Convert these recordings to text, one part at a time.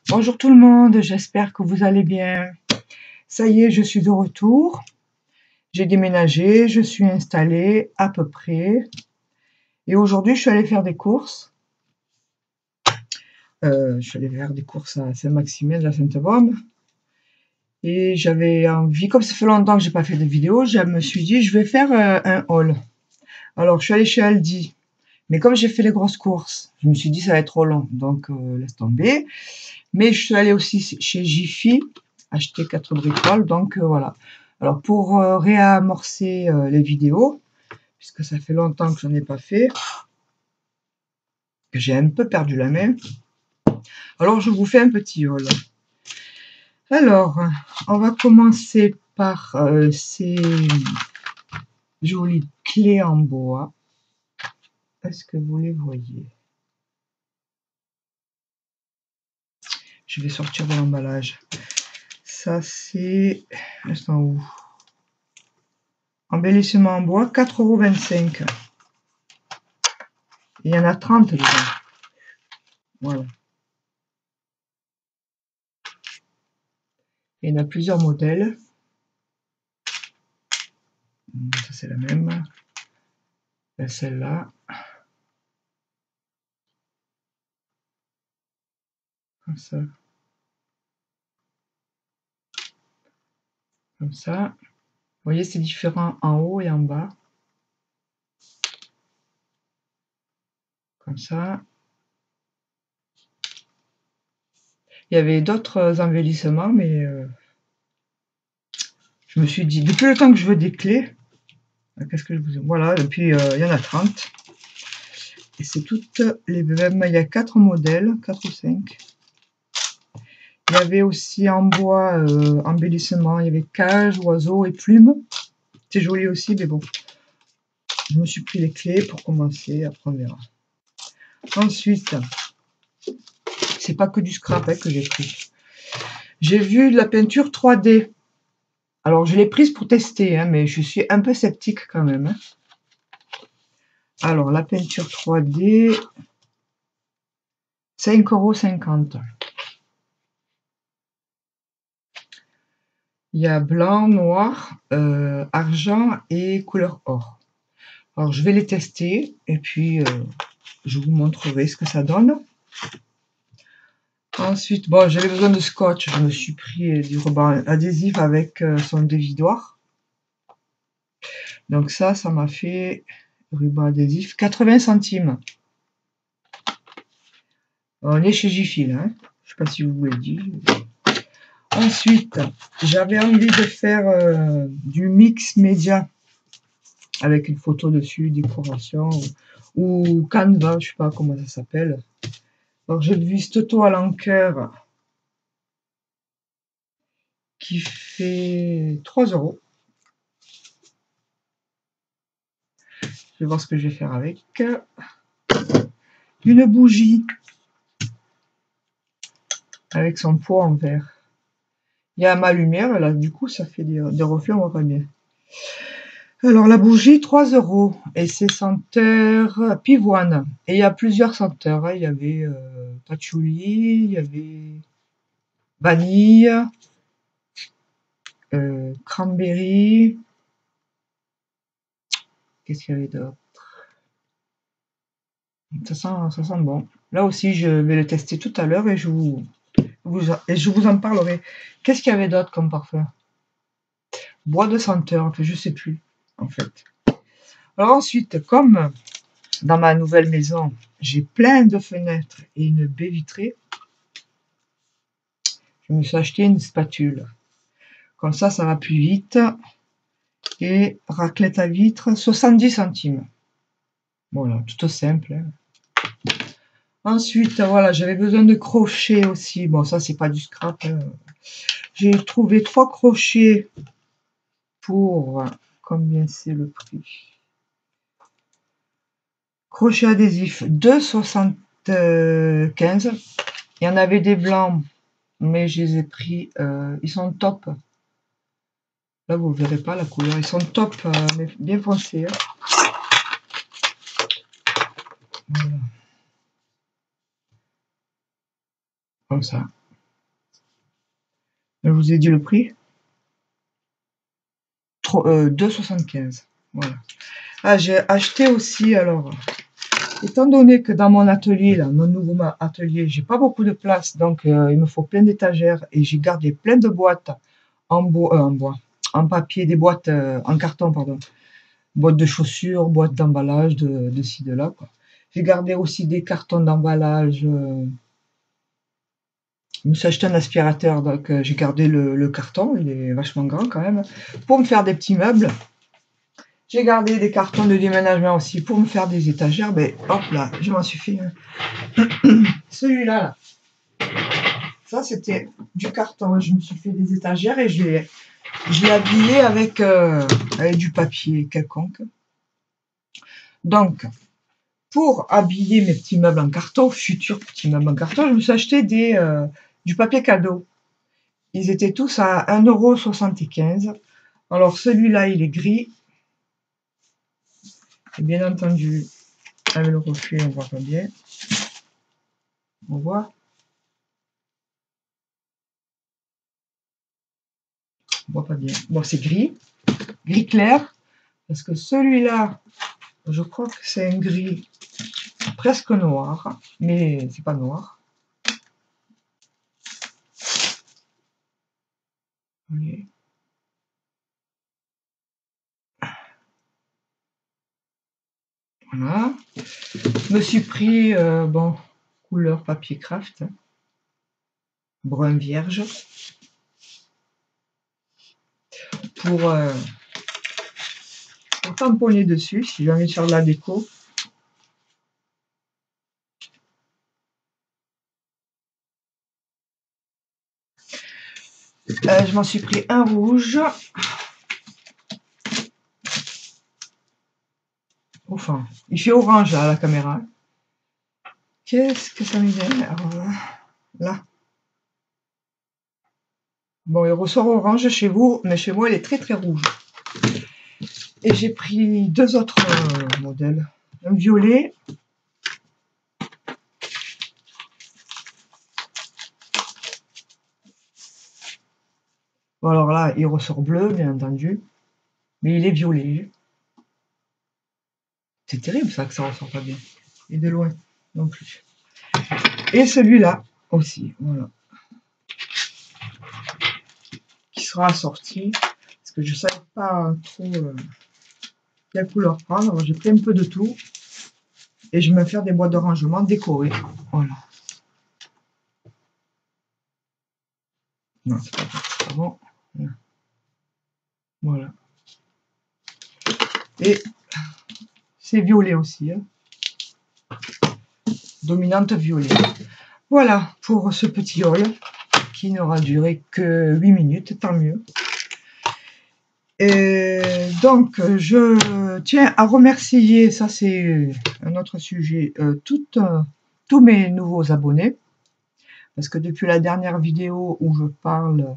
Bonjour tout le monde, j'espère que vous allez bien. Ça y est, je suis de retour. J'ai déménagé, je suis installée à peu près. Et aujourd'hui, je suis allée faire des courses. Je suis allée faire des courses à Saint-Maximin de la Sainte-Baume. Et j'avais envie, comme ça fait longtemps que j'ai pas fait de vidéo, je me suis dit, je vais faire un haul. Alors, je suis allée chez Aldi. Mais comme j'ai fait les grosses courses, je me suis dit, ça va être trop long. Donc, laisse tomber. Mais je suis allée aussi chez Jiffy, acheter 4 bricoles, donc voilà. Alors pour réamorcer les vidéos, puisque ça fait longtemps que j'en ai pas fait, que j'ai un peu perdu la main, alors je vous fais un petit haul. Alors, on va commencer par ces jolies clés en bois. Est-ce que vous les voyez? Je vais sortir de l'emballage. Ça c'est... Instant où? Embellissement en bois, 4,25 €. Il y en a 30 dedans. Voilà. Il y en a plusieurs modèles. Ça c'est la même. Celle-là. Comme ça. Comme ça. Vous voyez, c'est différent en haut et en bas. Comme ça. Il y avait d'autres embellissements, mais je me suis dit, depuis le temps que je veux des clés, qu'est-ce que je vous... Voilà, et puis il y en a 30. Et c'est toutes les mêmes. Il y a 4 modèles, 4 ou 5. Il y avait aussi en bois embellissement, il y avait cage, oiseaux et plumes. C'est joli aussi, mais bon. Je me suis pris les clés pour commencer, après on verra. Ensuite, c'est pas que du scrap que j'ai pris. J'ai vu de la peinture 3D. Alors, je l'ai prise pour tester, mais je suis un peu sceptique quand même. Alors, la peinture 3D, 5,50 €. Il y a blanc, noir, argent et couleur or. Alors, je vais les tester et puis je vous montrerai ce que ça donne. Ensuite, bon, j'avais besoin de scotch. Je me suis pris du ruban adhésif avec son dévidoir. Donc ça m'a fait ruban adhésif 80 centimes. On est chez Jiffy là. Je sais pas si vous l'avez dit. Ensuite, j'avais envie de faire du mix média avec une photo dessus, décoration ou Canva, je sais pas comment ça s'appelle. Alors j'ai vu cette toile en cœur qui fait 3 €. Je vais voir ce que je vais faire avec. Une bougie avec son pot en verre. Il y a ma lumière, là, du coup, ça fait des reflets, on voit pas bien. Alors, la bougie, 3 € et c'est senteur pivoine. Et il y a plusieurs senteurs. Il y avait patchouli, il y avait vanille, cranberry. Qu'est-ce qu'il y avait d'autre? Ça sent bon. Là aussi, je vais le tester tout à l'heure et je vous en parlerai. Qu'est-ce qu'il y avait d'autre comme parfum? Bois de senteur, je sais plus, en fait. Alors ensuite, comme dans ma nouvelle maison, j'ai plein de fenêtres et une baie vitrée, je me suis acheté une spatule. Comme ça va plus vite. Et raclette à vitre, 70 centimes. Voilà, tout simple. Ensuite, voilà, j'avais besoin de crochets aussi. Bon, ça, c'est pas du scrap. J'ai trouvé 3 crochets pour... Combien c'est le prix? Crochet adhésif, 2,75 €. Il y en avait des blancs, mais je les ai pris. Ils sont top. Là, vous ne verrez pas la couleur. Ils sont top, mais bien foncés. Voilà. comme ça. Je vous ai dit le prix. 2,75. Voilà. Ah, j'ai acheté aussi, alors, étant donné que dans mon atelier, là, mon nouveau atelier, j'ai pas beaucoup de place, donc il me faut plein d'étagères et j'ai gardé plein de boîtes en bois, en papier, des boîtes en carton, pardon. Boîtes de chaussures, boîtes d'emballage, de ci, de là, quoi. J'ai gardé aussi des cartons d'emballage. Je me suis acheté un aspirateur, donc j'ai gardé le carton, il est vachement grand quand même, pour me faire des petits meubles. J'ai gardé des cartons de déménagement aussi pour me faire des étagères. Mais hop là, je m'en suis fait. Celui-là, là, ça c'était du carton. Je me suis fait des étagères et je l'ai habillé avec du papier quelconque. Donc, pour habiller mes petits meubles en carton, futurs petits meubles en carton, je me suis acheté du papier cadeau. Ils étaient tous à 1,75 €. Alors celui-là, il est gris. Et bien entendu, avec le reflet, on voit pas bien. On voit. On voit pas bien. Bon, c'est gris. Gris clair. Parce que celui-là, je crois que c'est un gris presque noir. Mais c'est pas noir. Oui. Voilà. Je me suis pris, bon, couleur papier craft. Brun vierge. Pour tamponner dessus, si j'ai envie de faire de la déco. Je m'en suis pris un rouge. Enfin, il fait orange à la caméra. Qu'est-ce que ça m'énerve là. Bon, il ressort orange chez vous, mais chez moi, il est très très rouge. Et j'ai pris deux autres modèles. Un violet. Bon, alors là, il ressort bleu, bien entendu. Mais il est violet. C'est terrible ça que ça ressort pas bien. Et de loin non plus. Et celui-là aussi, voilà. Qui sera assorti. Parce que je ne savais pas trop quelle couleur prendre. Alors j'ai pris un peu de tout. Et je vais me faire des boîtes de rangement décorées. Voilà. Non, c'est pas bon. Voilà. Et c'est violet aussi. Hein. Dominante violet. Voilà pour ce petit haul qui n'aura duré que 8 minutes, tant mieux. Et donc, je tiens à remercier, ça c'est un autre sujet, tous mes nouveaux abonnés. Parce que depuis la dernière vidéo où je parle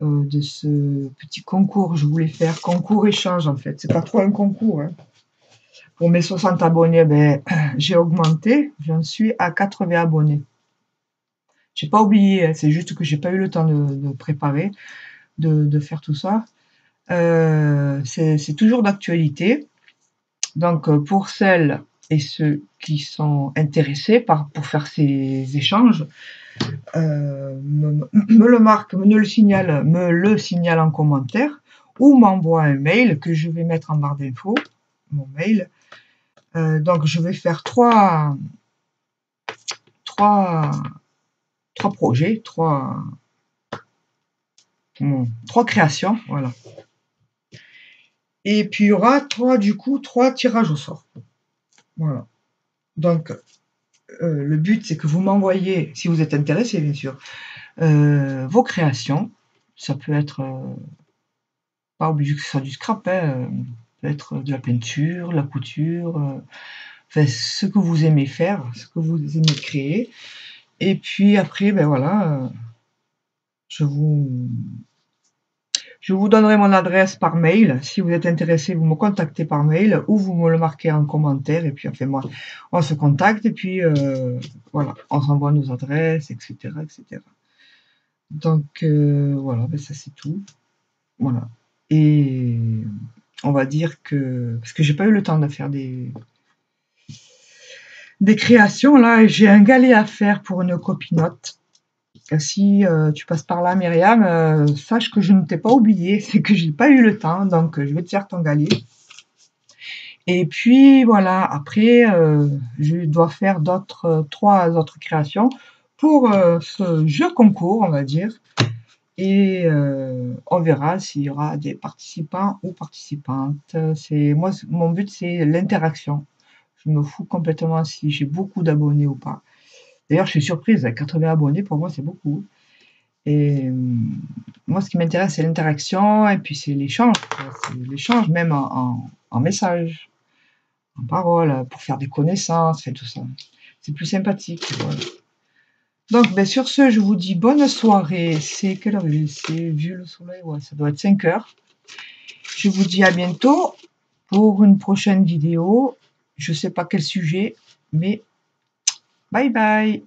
de ce petit concours, je voulais faire concours échange en fait. C'est pas trop un concours. Hein. Pour mes 60 abonnés, ben, j'ai augmenté. J'en suis à 80 abonnés. J'ai pas oublié, c'est juste que j'ai pas eu le temps de préparer, de faire tout ça. C'est toujours d'actualité. Donc, pour celles et ceux qui sont intéressés pour faire ces échanges, me le marque, me le signale en commentaire ou m'envoie un mail que je vais mettre en barre d'infos, mon mail. Donc, je vais faire trois projets, trois créations, voilà. Et puis, il y aura trois tirages au sort. Voilà. Donc, le but, c'est que vous m'envoyez, si vous êtes intéressé, bien sûr, vos créations. Ça peut être, pas obligé que ce soit du scrap, hein, peut être de la peinture, de la couture, enfin, ce que vous aimez faire, ce que vous aimez créer. Et puis après, ben voilà, je vous Je vous donnerai mon adresse par mail. Si vous êtes intéressé, vous me contactez par mail ou vous me le marquez en commentaire. Et puis, enfin, moi, on se contacte et puis, voilà, on s'envoie nos adresses, etc., etc. Donc, voilà, ben, ça c'est tout. Voilà. Et on va dire que, parce que j'ai pas eu le temps de faire des créations, là, j'ai un galet à faire pour une copinote. Si tu passes par là, Myriam, sache que je ne t'ai pas oublié, c'est que j'ai pas eu le temps, donc je vais te faire ton galet. Et puis voilà, après, je dois faire trois autres créations pour ce jeu concours, on va dire. Et on verra s'il y aura des participants ou participantes. Moi, mon but, c'est l'interaction. Je me fous complètement si j'ai beaucoup d'abonnés ou pas. D'ailleurs, je suis surprise, 80 abonnés, pour moi, c'est beaucoup. Et moi, ce qui m'intéresse, c'est l'interaction et puis c'est l'échange. C'est l'échange même en message, en parole, pour faire des connaissances et tout ça. C'est plus sympathique. Voilà. Donc, ben, sur ce, je vous dis bonne soirée. C'est quelle heure il est? C'est vu le soleil? Ouais, ça doit être 5 heures. Je vous dis à bientôt pour une prochaine vidéo. Je sais pas quel sujet, mais bye bye.